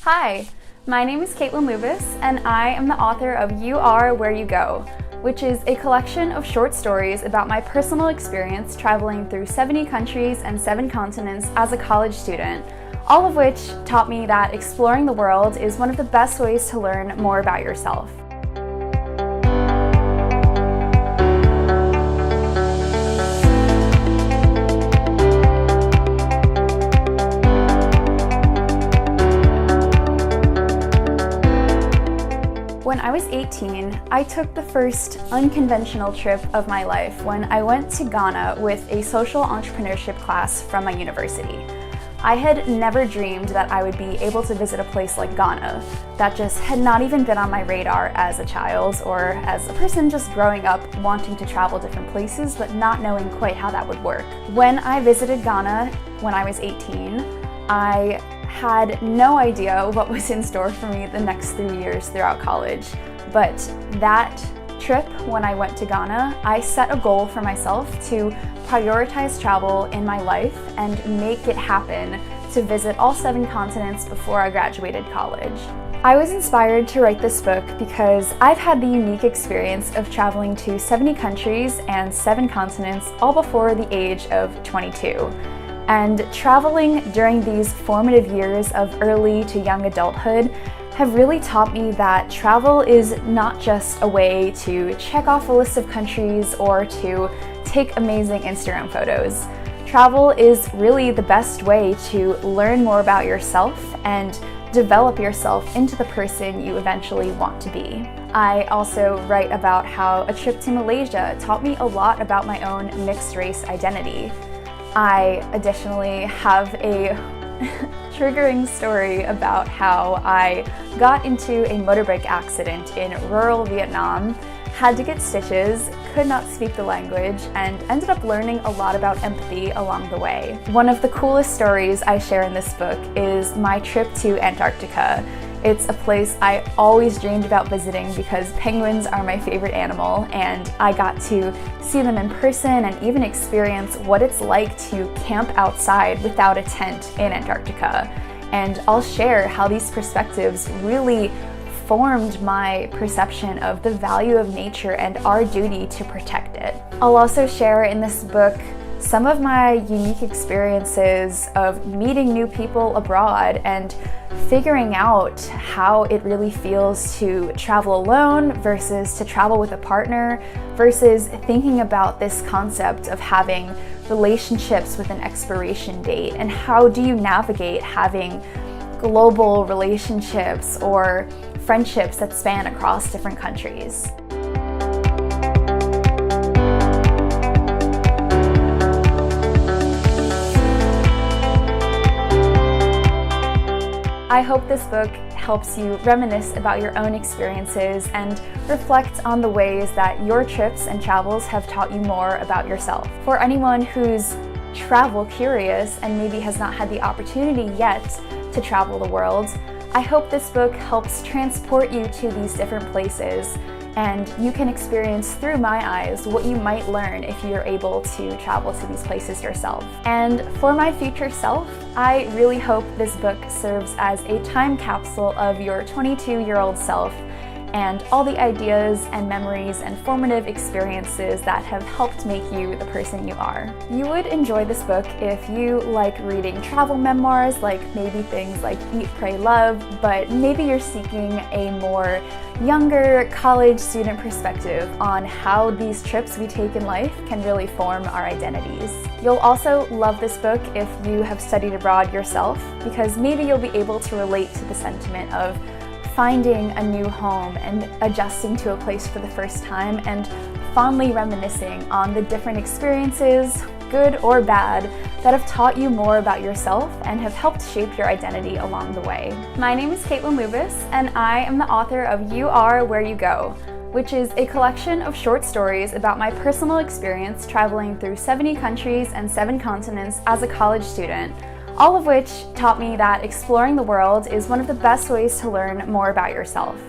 Hi, my name is Caitlyn Lubas, and I am the author of You Are Where You Go, which is a collection of short stories about my personal experience traveling through 70 countries and 7 continents as a college student, all of which taught me that exploring the world is one of the best ways to learn more about yourself. When I was 18, I took the first unconventional trip of my life when I went to Ghana with a social entrepreneurship class from my university. I had never dreamed that I would be able to visit a place like Ghana. That just had not even been on my radar as a child or as a person just growing up wanting to travel different places but not knowing quite how that would work. When I visited Ghana when I was 18, I had no idea what was in store for me the next 3 years throughout college. But that trip, when I went to Ghana, I set a goal for myself to prioritize travel in my life and make it happen to visit all 7 continents before I graduated college. I was inspired to write this book because I've had the unique experience of traveling to 70 countries and 7 continents all before the age of 22. And traveling during these formative years of early to young adulthood have really taught me that travel is not just a way to check off a list of countries or to take amazing Instagram photos. Travel is really the best way to learn more about yourself and develop yourself into the person you eventually want to be. I also write about how a trip to Malaysia taught me a lot about my own mixed race identity. I additionally have a triggering story about how I got into a motorbike accident in rural Vietnam, had to get stitches, could not speak the language, and ended up learning a lot about empathy along the way. One of the coolest stories I share in this book is my trip to Antarctica. It's a place I always dreamed about visiting because penguins are my favorite animal, and I got to see them in person and even experience what it's like to camp outside without a tent in Antarctica. And I'll share how these perspectives really formed my perception of the value of nature and our duty to protect it. I'll also share in this book some of my unique experiences of meeting new people abroad and figuring out how it really feels to travel alone versus to travel with a partner versus thinking about this concept of having relationships with an expiration date, and how do you navigate having global relationships or friendships that span across different countries. I hope this book helps you reminisce about your own experiences and reflect on the ways that your trips and travels have taught you more about yourself. For anyone who's travel curious and maybe has not had the opportunity yet to travel the world, I hope this book helps transport you to these different places and you can experience through my eyes what you might learn if you're able to travel to these places yourself. And for my future self, I really hope this book serves as a time capsule of your 22-year-old self and all the ideas and memories and formative experiences that have helped make you the person you are. You would enjoy this book if you like reading travel memoirs, like maybe things like Eat, Pray, Love, but maybe you're seeking a more younger college student perspective on how these trips we take in life can really form our identities. You'll also love this book if you have studied abroad yourself, because maybe you'll be able to relate to the sentiment of finding a new home and adjusting to a place for the first time and fondly reminiscing on the different experiences, good or bad, that have taught you more about yourself and have helped shape your identity along the way. My name is Caitlyn Lubas, and I am the author of You Are Where You Go, which is a collection of short stories about my personal experience traveling through 70 countries and 7 continents as a college student, all of which taught me that exploring the world is one of the best ways to learn more about yourself.